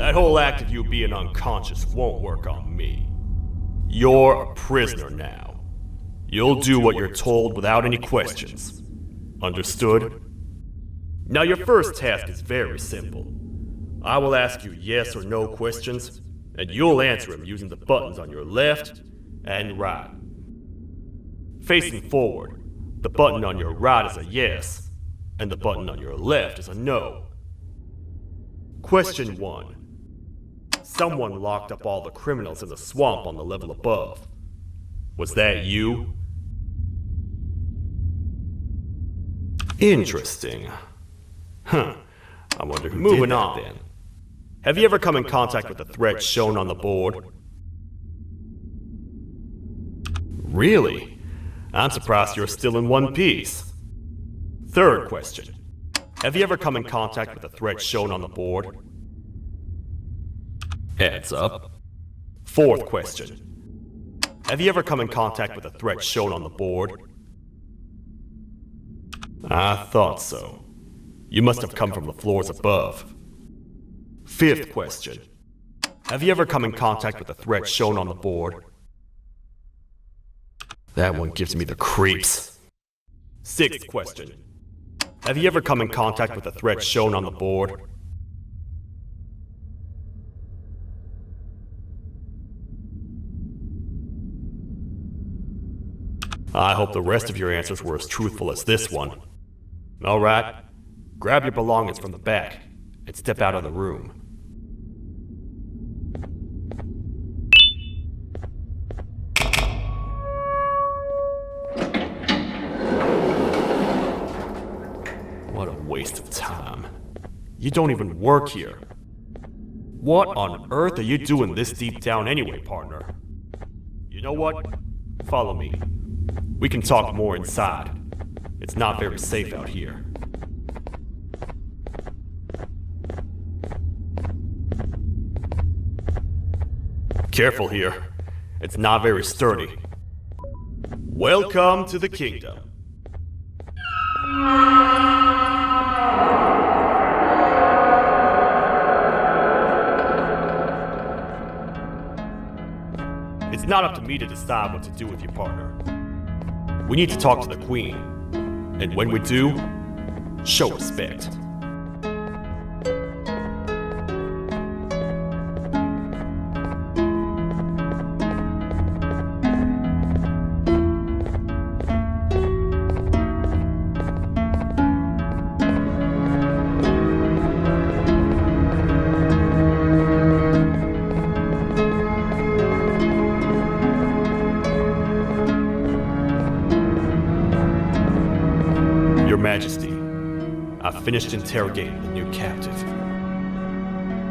That whole act of you being unconscious won't work on me. You're a prisoner now. You'll do what you're told without any questions. Understood? Now your first task is very simple. I will ask you yes or no questions, and you'll answer them using the buttons on your left and right. Facing forward, the button on your right is a yes, and the button on your left is a no. Question 1. Someone locked up all the criminals in the swamp on the level above. Was that you? Interesting. I wonder who did that then. Have you ever come in contact with the threat shown on the board? Really? I'm surprised you're still in one piece. Third question. Have you ever come in contact with the threat shown on the board? Heads up. Fourth question. Have you ever come in contact with the threat shown on the board? I thought so. You must have come from the floors above. Fifth question. Have you ever come in contact with the threat shown on the board? That one gives me the creeps. Sixth question. Have you ever come in contact with the threat shown on the board? I hope the rest of your answers were as truthful as this one. Alright, grab your belongings from the back and step out of the room. What a waste of time. You don't even work here. What on earth are you doing this deep down anyway, partner? You know what? Follow me. We can talk more inside. It's not very safe out here. Careful here. It's not very sturdy. Welcome to the kingdom. It's not up to me to decide what to do with your partner. We need to talk to the Queen, and when we do, show respect. Your Majesty, I've finished interrogating the new captive.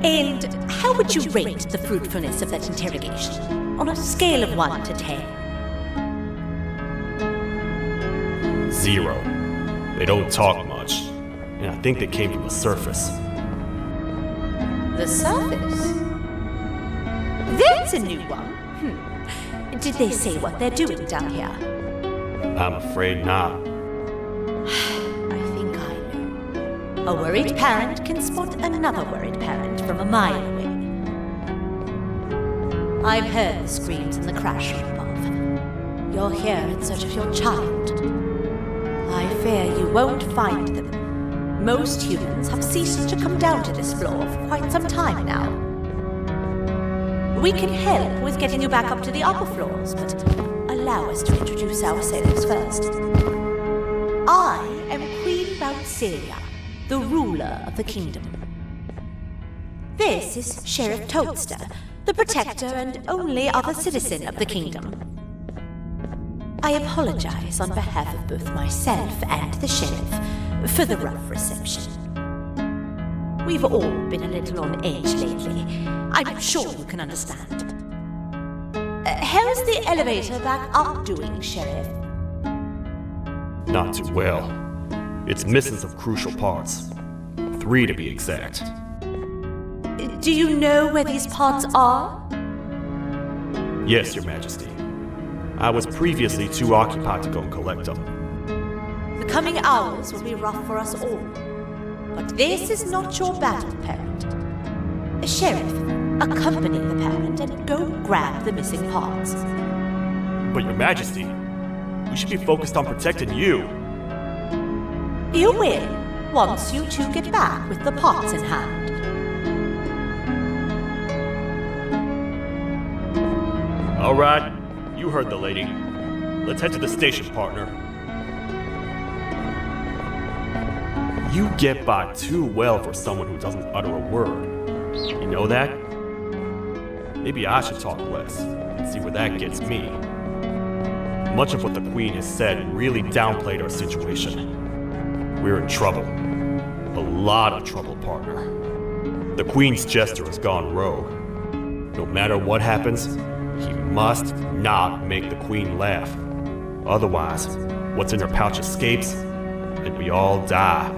And how would you rate the fruitfulness of that interrogation, on a scale of 1 to 10? 0. They don't talk much, and I think they came from the surface. The surface? That's a new one. Did they say what they're doing down here? I'm afraid not. I think I know. A worried parent can spot another worried parent from a mile away. I've heard the screams and the crash from above. You're here in search of your child. I fear you won't find them. Most humans have ceased to come down to this floor for quite some time now. We can help with getting you back up to the upper floors, but allow us to introduce ourselves first. I am Queen Celia, the ruler of the kingdom. This is Sheriff Toadster, the protector and only other citizen of the kingdom. I apologize on behalf of both myself and the sheriff for the rough reception. We've all been a little on edge lately. I'm sure you can understand. How's the elevator back up doing, Sheriff? Not too well. It's missing some crucial parts. 3 to be exact. Do you know where these parts are? Yes, Your Majesty. I was previously too occupied to go and collect them. The coming hours will be rough for us all. But this is not your battle, parent. Sheriff, accompany the parent and go grab the missing parts. But Your Majesty, we should be focused on protecting you. You will, once you two get back with the parts in hand. All right, you heard the lady. Let's head to the station, partner. You get by too well for someone who doesn't utter a word. You know that? Maybe I should talk less and see where that gets me. Much of what the Queen has said really downplayed our situation. We're in trouble. A lot of trouble, partner. The Queen's jester has gone rogue. No matter what happens, he must not make the Queen laugh. Otherwise, what's in her pouch escapes, and we all die.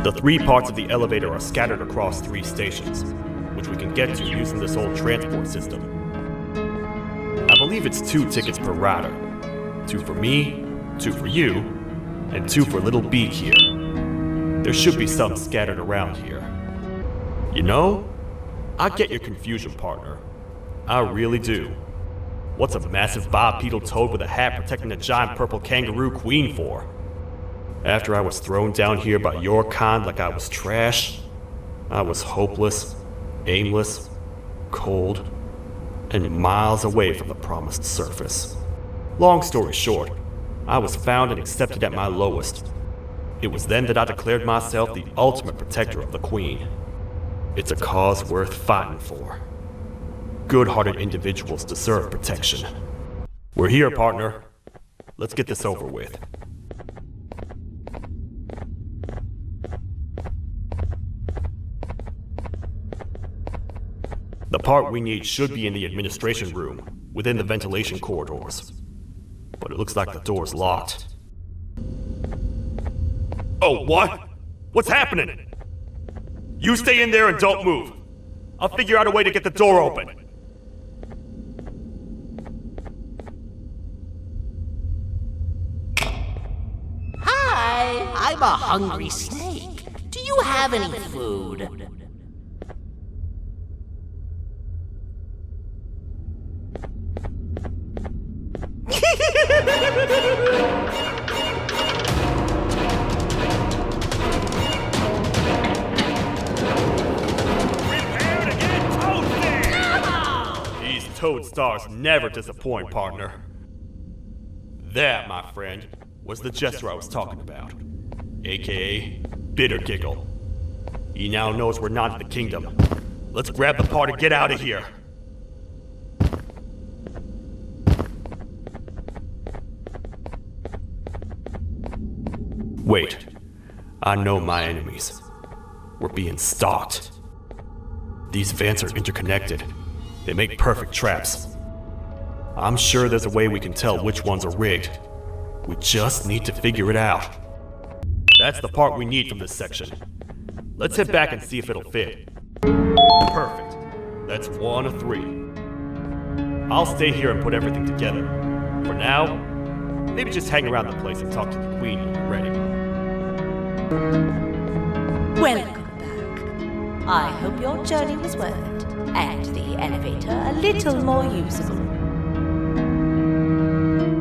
The 3 parts of the elevator are scattered across 3 stations, which we can get to using this old transport system. I believe it's 2 tickets per rider. 2 for me, 2 for you, and 2 for Little Beak here. There should be some scattered around here. You know, I get your confusion, partner. I really do. What's a massive bipedal toad with a hat protecting a giant purple kangaroo queen for? After I was thrown down here by your kind like I was trash, I was hopeless, aimless, cold, and miles away from the promised surface. Long story short, I was found and accepted at my lowest. It was then that I declared myself the ultimate protector of the Queen. It's a cause worth fighting for. Good-hearted individuals deserve protection. We're here, partner. Let's get this over with. The part we need should be in the administration room, within the ventilation corridors. But it looks like the door's locked. Oh, what? What's happening? You stay in there and don't move. I'll figure out a way to get the door open. Hi, I'm a hungry snake. Do you have any food? Prepare to get toasted! These toad stars never disappoint, partner. That, my friend, was the jester I was talking about, aka Bitter Giggle. He now knows we're not in the kingdom. Let's grab the part and get out of here. Wait, I know my enemies. We're being stalked. These vents are interconnected. They make perfect traps. I'm sure there's a way we can tell which ones are rigged. We just need to figure it out. That's the part we need from this section. Let's head back and see if it'll fit. Perfect. That's 1 of 3. I'll stay here and put everything together. For now, maybe just hang around the place and talk to the Queen when you're ready. Welcome back. I hope your journey was worth it, and the elevator a little more usable.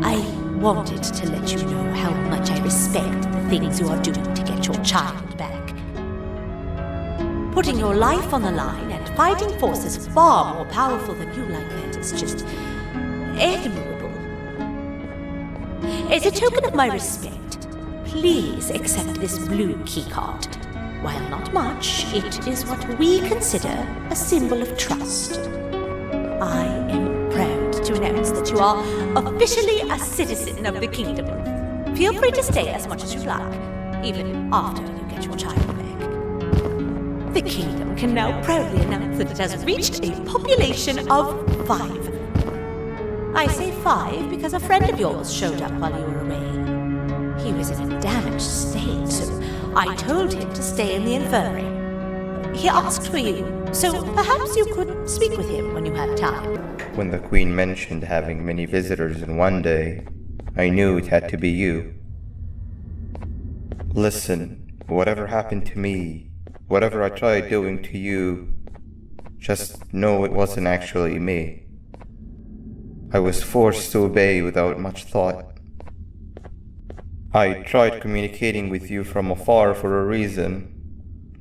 I wanted to let you know how much I respect the things you are doing to get your child back. Putting your life on the line and fighting forces far more powerful than you like that is just admirable. As a token of my respect, please accept this blue keycard. While not much, it is what we consider a symbol of trust. I am proud to announce that you are officially a citizen of the kingdom. Feel free to stay as much as you like, even after you get your child back. The kingdom can now proudly announce that it has reached a population of 5. I say 5 because a friend of yours showed up while you were away. He was in a damaged state, so I told him to stay in the infirmary. He asked for you, so perhaps you could speak with him when you have time. When the Queen mentioned having many visitors in one day, I knew it had to be you. Listen, whatever happened to me, whatever I tried doing to you, just know it wasn't actually me. I was forced to obey without much thought. I tried communicating with you from afar for a reason.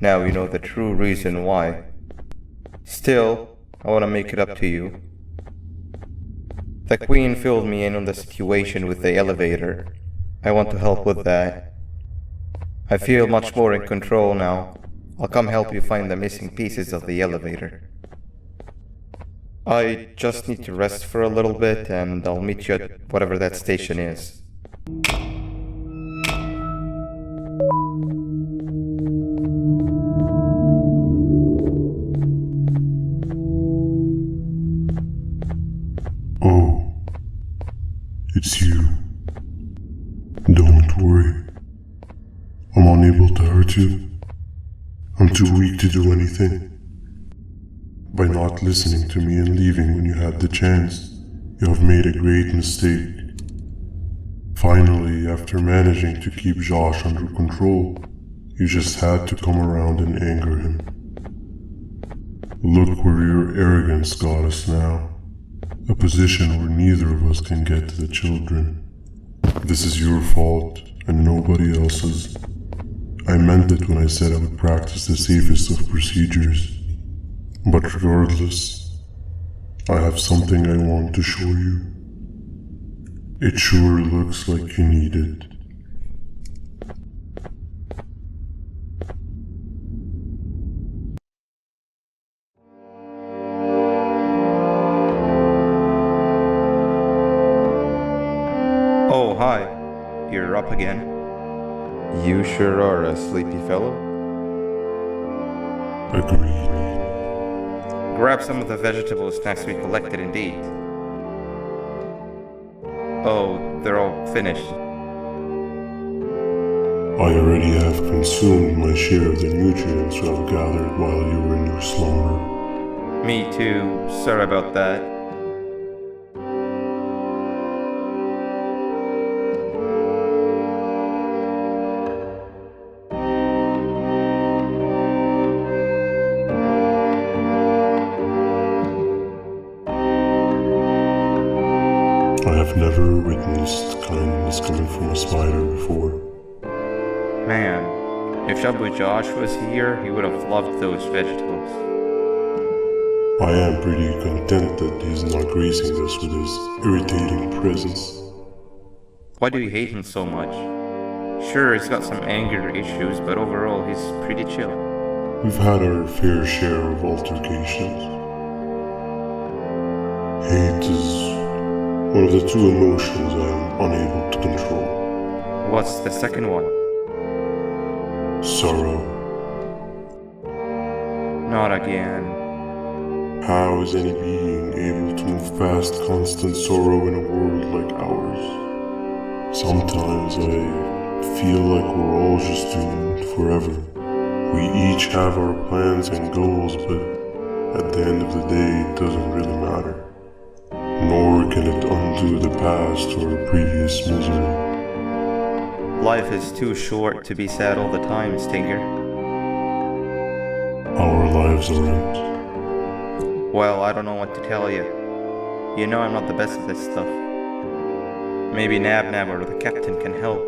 Now you know the true reason why. Still, I want to make it up to you. The Queen filled me in on the situation with the elevator. I want to help with that. I feel much more in control now. I'll come help you find the missing pieces of the elevator. I just need to rest for a little bit and I'll meet you at whatever that station is. Oh, it's you. Don't worry. I'm unable to hurt you. I'm too weak to do anything. By not listening to me and leaving when you had the chance, you have made a great mistake. Finally, after managing to keep Josh under control, you just had to come around and anger him. Look where your arrogance got us now. A position where neither of us can get to the children. This is your fault and nobody else's. I meant it when I said I would practice the safest of procedures. But regardless, I have something I want to show you. It sure looks like you need it. Oh, hi. You're up again. You sure are a sleepy fellow. Agreed. Grab some of the vegetable snacks we collected indeed. Oh, they're all finished. I already have consumed my share of the nutrients you have gathered while you were in your slumber. Me too. Sorry about that. I have never witnessed kindness coming from a spider before. Man, if Shabu Josh was here, he would have loved those vegetables. I am pretty content that he's not gracing us with his irritating presence. Why do you hate him so much? Sure, he's got some anger issues, but overall he's pretty chill. We've had our fair share of altercations. Hate is one of the two emotions I am unable to control. What's the second one? Sorrow. Not again. How is any being able to move past constant sorrow in a world like ours? Sometimes I feel like we're all just doomed forever. We each have our plans and goals, but at the end of the day, it doesn't really matter. Nor can it undo the past or previous misery. Life is too short to be sad all the time, Stinger. Our lives aren't. Well, I don't know what to tell you. You know I'm not the best at this stuff. Maybe Nab or the captain can help.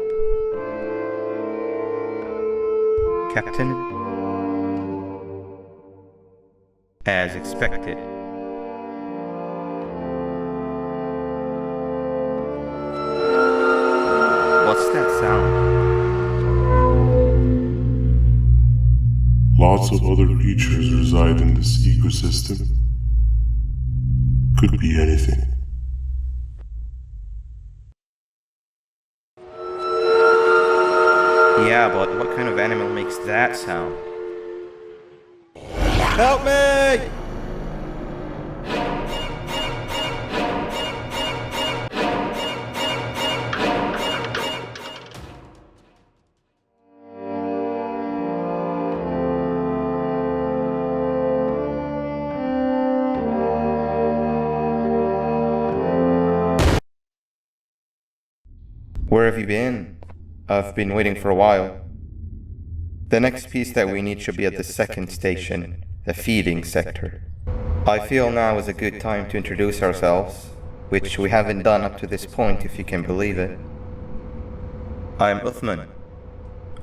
Captain? As expected. What's that sound? Lots of other creatures reside in this ecosystem. Could be anything. Yeah, but what kind of animal makes that sound? Help me! Where have you been? I've been waiting for a while. The next piece that we need should be at the second station, the feeding sector. I feel now is a good time to introduce ourselves, which we haven't done up to this point, if you can believe it. I'm Uthman.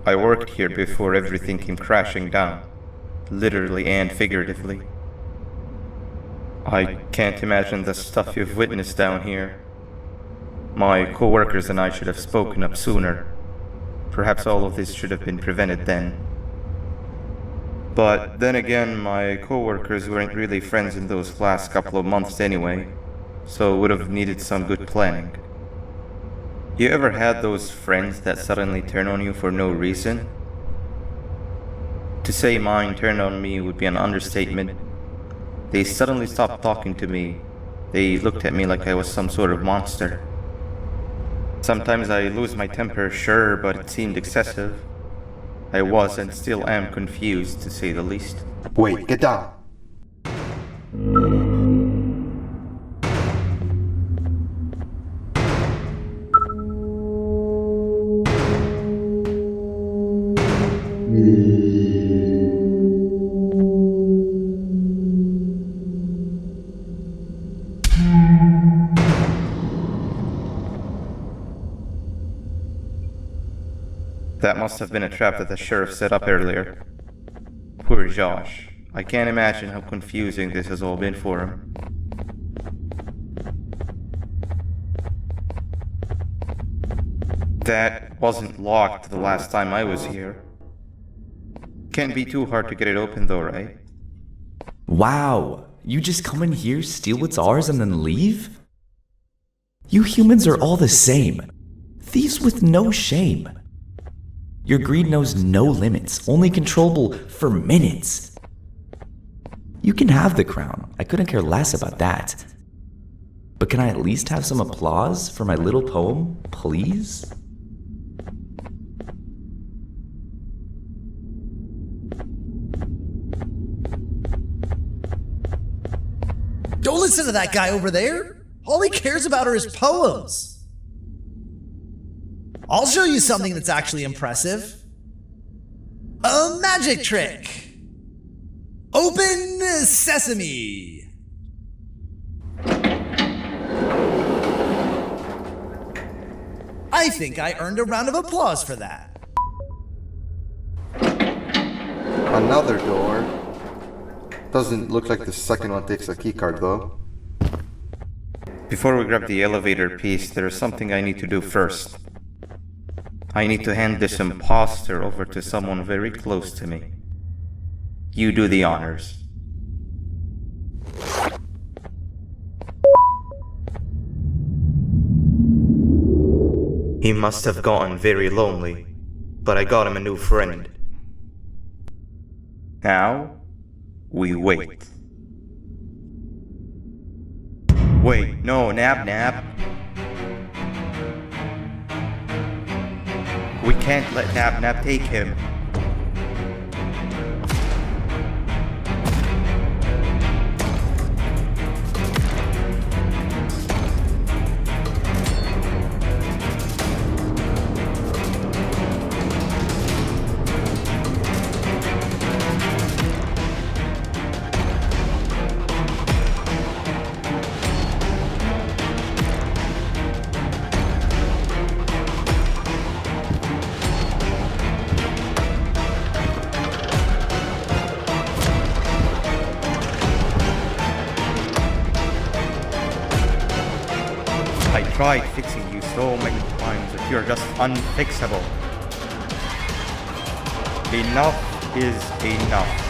I worked here before everything came crashing down, literally and figuratively. I can't imagine the stuff you've witnessed down here. My co-workers and I should have spoken up sooner. Perhaps all of this should have been prevented then. But then again, my co-workers weren't really friends in those last couple of months anyway, so would have needed some good planning. You ever had those friends that suddenly turn on you for no reason? To say mine turned on me would be an understatement. They suddenly stopped talking to me. They looked at me like I was some sort of monster. Sometimes I lose my temper, sure, but it seemed excessive. I was and still am confused, to say the least. Wait, get down. That must have been a trap that the sheriff set up earlier. Poor Josh. I can't imagine how confusing this has all been for him. That wasn't locked the last time I was here. Can't be too hard to get it open though, right? Wow, you just come in here, steal what's ours, and then leave? You humans are all the same. Thieves with no shame. Your greed knows no limits, only controllable for minutes. You can have the crown, I couldn't care less about that. But can I at least have some applause for my little poem, please? Don't listen to that guy over there. All he cares about are his poems. I'll show you something that's actually impressive. A magic trick. Open sesame. I think I earned a round of applause for that. Another door. Doesn't look like the second one takes a keycard though. Before we grab the elevator piece, there is something I need to do first. I need to hand this imposter over to someone very close to me. You do the honors. He must have gotten very lonely, but I got him a new friend. Now, we wait. Wait, no, Nab. We can't let Nab take him. I tried fixing you so many times that you're just unfixable. Enough is enough.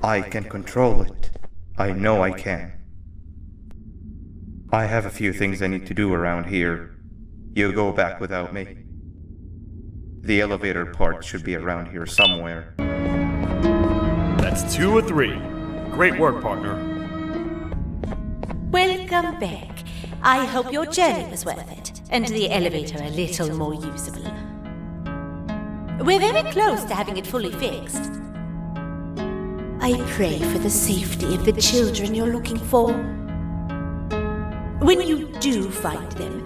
I can control it. I know I can. I have a few things I need to do around here. You go back without me. The elevator part should be around here somewhere. That's 2 or 3. Great work, partner. Welcome back. I hope your journey was worth it, and the elevator a little more usable. We're very close to having it fully fixed. I pray for the safety of the children you're looking for. When you do find them,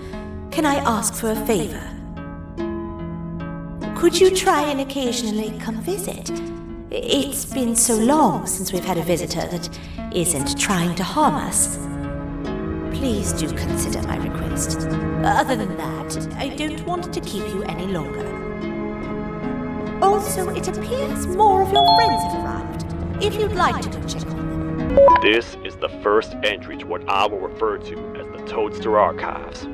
can I ask for a favor? Could you try and occasionally come visit? It's been so long since we've had a visitor that isn't trying to harm us. Please do consider my request. Other than that, I don't want to keep you any longer. Also, it appears more of your friends have arrived. If you'd like to go check on them. This is the first entry to what I will refer to as the Toadster Archives,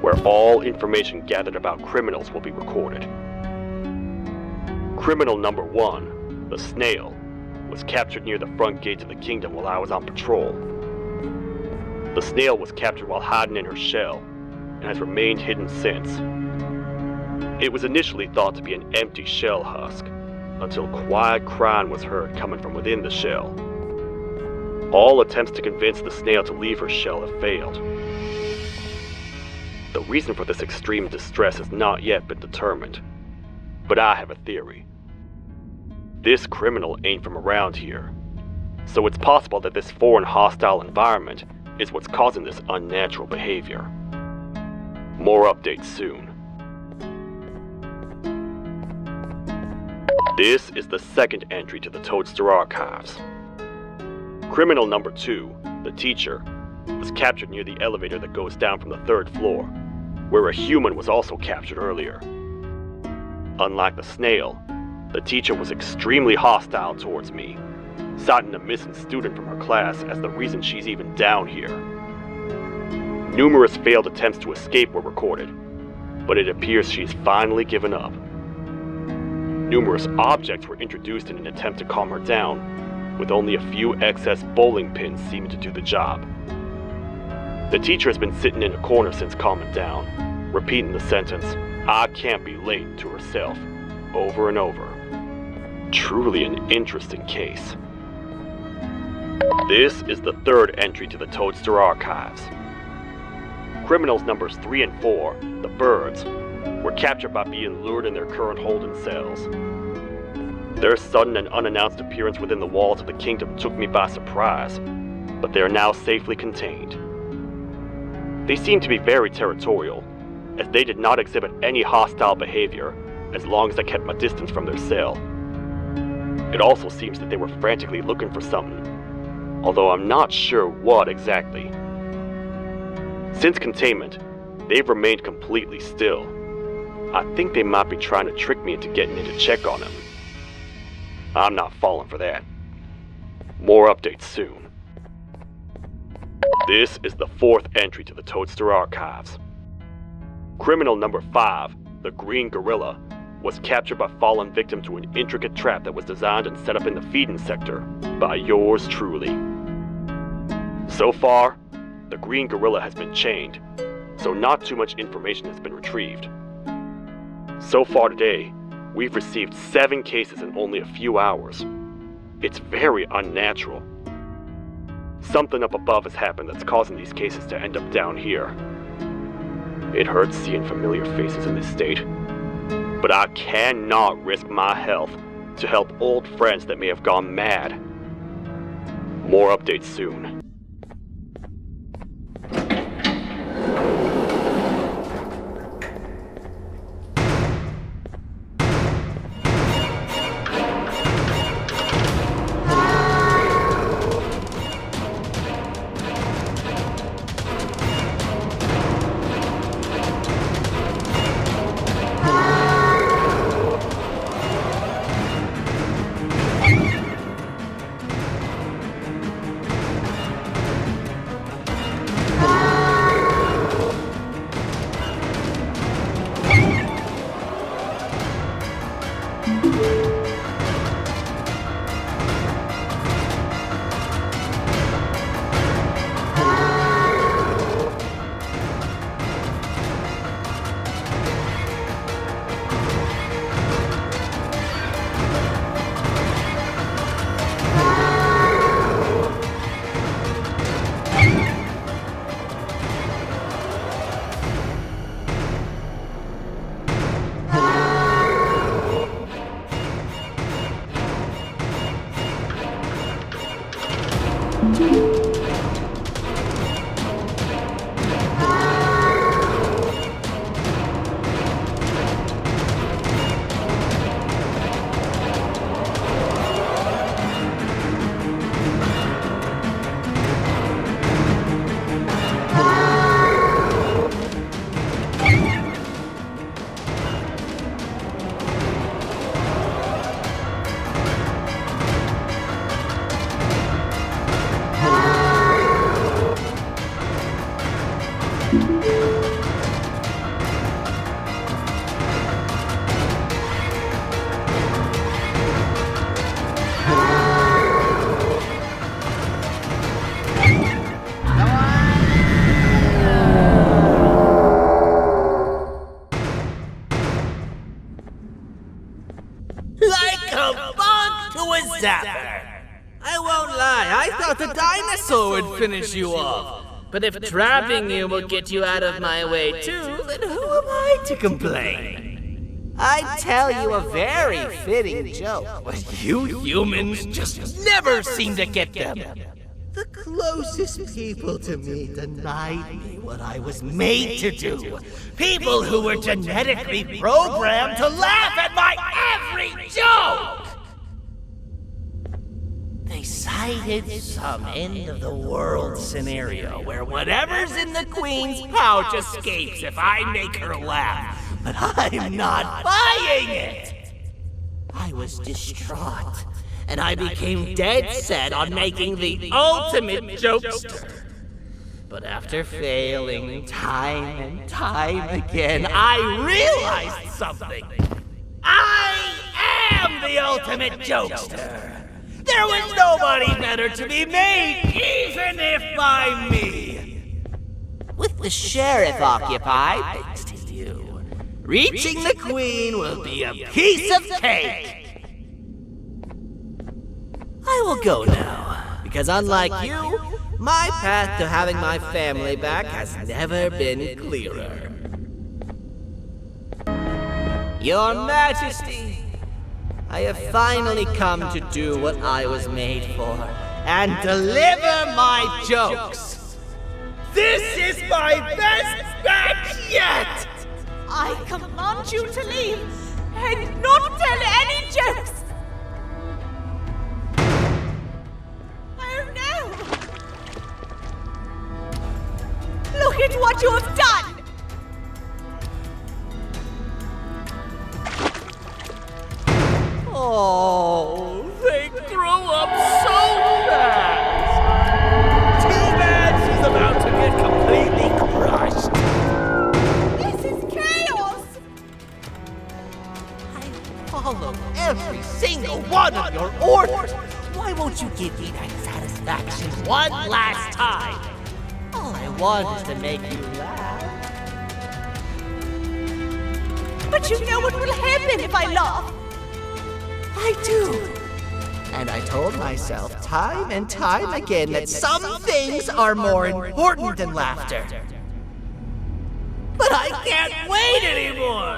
where all information gathered about criminals will be recorded. Criminal number 1, the Snail, was captured near the front gate of the kingdom while I was on patrol. The Snail was captured while hiding in her shell, and has remained hidden since. It was initially thought to be an empty shell husk, until quiet crying was heard coming from within the shell. All attempts to convince the Snail to leave her shell have failed. The reason for this extreme distress has not yet been determined, but I have a theory. This criminal ain't from around here, so it's possible that this foreign hostile environment is what's causing this unnatural behavior. More updates soon. This is the second entry to the Toadster Archives. Criminal number 2, the teacher, was captured near the elevator that goes down from the 3rd floor, where a human was also captured earlier. Unlike the Snail, the teacher was extremely hostile towards me, citing a missing student from her class as the reason she's even down here. Numerous failed attempts to escape were recorded, but it appears she's finally given up. Numerous objects were introduced in an attempt to calm her down, with only a few excess bowling pins seeming to do the job. The teacher has been sitting in a corner since calming down, repeating the sentence, "I can't be late," to herself, over and over. Truly an interesting case. This is the 3rd entry to the Toadster Archives. Criminals numbers 3 and 4, the Birds, were captured by being lured in their current holding cells. Their sudden and unannounced appearance within the walls of the kingdom took me by surprise, but they are now safely contained. They seem to be very territorial, as they did not exhibit any hostile behavior as long as I kept my distance from their cell. It also seems that they were frantically looking for something, although I'm not sure what exactly. Since containment, they've remained completely still. I think they might be trying to trick me into getting in to check on them. I'm not falling for that. More updates soon. This is the 4th entry to the Toadster Archives. Criminal number 5, the Green Gorilla, was captured by falling victim to an intricate trap that was designed and set up in the feeding sector by yours truly. So far, the Green Gorilla has been chained, so not too much information has been retrieved. So far today, we've received 7 cases in only a few hours. It's very unnatural. Something up above has happened that's causing these cases to end up down here. It hurts seeing familiar faces in this state, but I cannot risk my health to help old friends that may have gone mad. More updates soon. Like a bug to a zapper. I won't lie, I thought the dinosaur would finish you off. But if trapping you will get you out of my way too, then who am I to complain? I tell you a very fitting joke, but you humans just never seem to get them. The closest people to me denied me what I was made to do. People who were genetically programmed to laugh at my every joke! They cited some end-of-the-world scenario where whatever's in the Queen's pouch escapes if I make her laugh. But I'm not buying it! I was distraught, and I became dead set on making the ultimate jokester. But after failing time and time again, I realized something. I am the ultimate jokester! There was nobody better to be made, even if by me! With the sheriff occupied, thanks to you, reaching the Queen will be a piece of cake! I will go now, because unlike you, my path to having my family back has never been clearer. Your Majesty, I have finally come to do what I was made for, and deliver my jokes. This is my best back yet! I command you to leave and not tell any jokes! Oh no! Look at what you have done! Oh, they grew up so fast! Too bad she's about to get completely crushed. This is chaos! I followed every single one of your orders. Why won't you give me that satisfaction one last time? All I want is to make you laugh. But you know what will happen if I laugh! I do. And I told myself time and time again that some things are more important than laughter. But I can't wait anymore.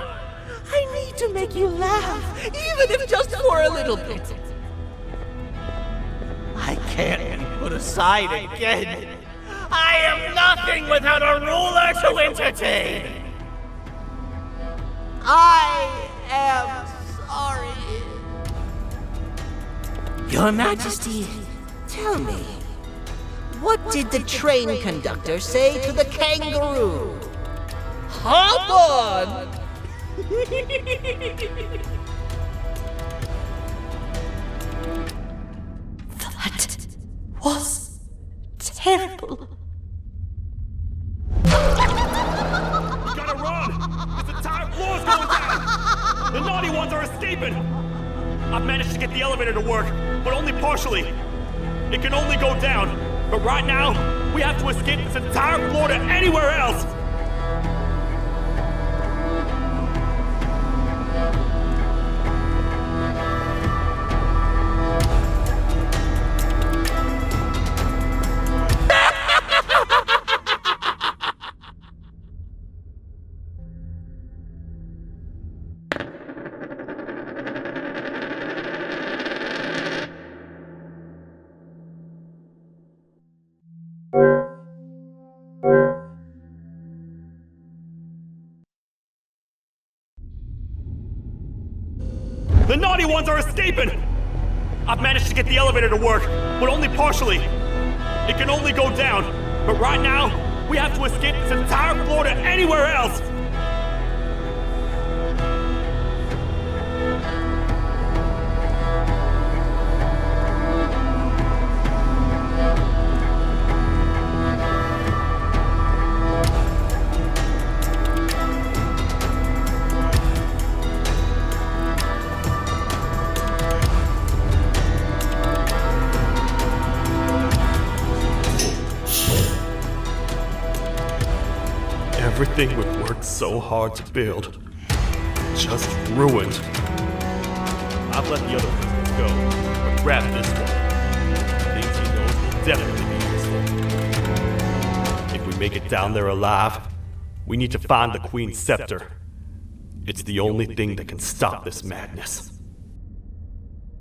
I need to make you laugh, even if just for a little bit. I can't be put aside again. I am nothing without a ruler to entertain. I am sorry. Your Majesty, tell me, what did the train conductor say to the kangaroo? Hop on! That was terrible. We gotta run! This entire floor's going down! The naughty ones are escaping! I've managed to get the elevator to work, but only partially. It can only go down, but right now, we have to escape this entire floor to anywhere else! tiny ones are escaping! I've managed to get the elevator to work, but only partially. It can only go down, but right now, we have to escape this entire floor to anywhere else! Everything we've worked so hard to build, just ruined. I've let the other prisoners go, but grab this one. Things he knows will definitely be useful. If we make it down there alive, we need to find the Queen's scepter. It's the only thing that can stop this madness.